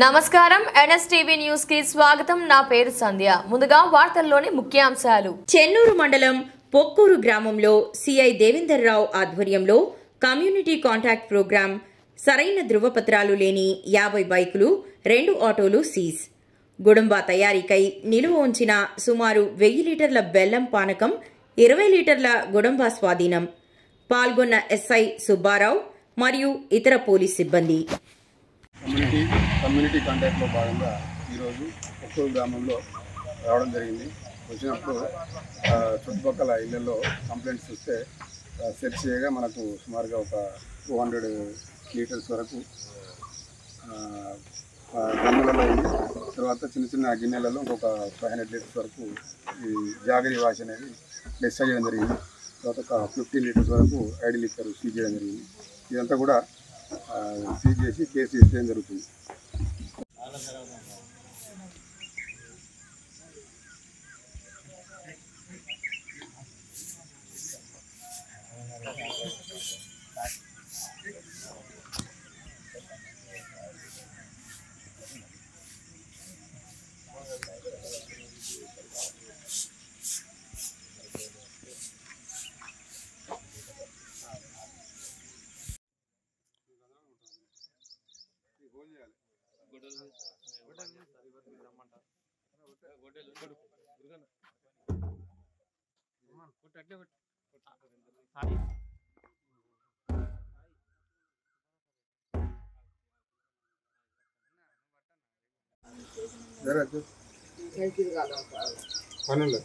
నమస్కారం NSTV news కి స్వాగతం. నా పేరు సంధ్య. ముందుగా వార్తల్లోని ముఖ్యాంశాలు. చెన్నూరు మండలం పొక్కూరు గ్రామంలో సిఐ దేవేందర్ రావు ఆధ్వర్యంలో కమ్యూనిటీ కాంటాక్ట్ ప్రోగ్రాం సరైన ధృవపత్రాలు లేని 50 బైకులు 2 ఆటోలు సీజ్. గుడంబా తయారీకై నిలువ ఉంచిన సుమారు 1000 లీటర్ల బెల్లం పానకం 20 లీటర్ల గుడంబా స్వాధీనం. పాల్గొన్న ఎస్ఐ సుబ్బారావు మరియు ఇతర పోలీస్ సిబ్బంది. కమ్యూనిటీ కాంటాక్ట్లో భాగంగా ఈరోజు పొక్కూరు గ్రామంలో రావడం జరిగింది. వచ్చినప్పుడు చుట్టుపక్కల ఇళ్లలో కంప్లైంట్స్ వస్తే సెర్చ్ చేయగా మనకు సుమారుగా ఒక 200 లీటర్స్ వరకు గమ్ములలో ఉంది. తర్వాత చిన్న చిన్న గిన్నెలలో ఇంకొక 500 లీటర్స్ వరకు ఈ జాగరి వాష్ అనేది డెస్ చేయడం జరిగింది. తర్వాత ఒక 50 లీటర్స్ వరకు ఐడి లిక్కర్ సీజ్ చేయడం జరిగింది. ఇదంతా కూడా సీజ్ చేసి కేసు చేయడం జరుగుతుంది. పనులు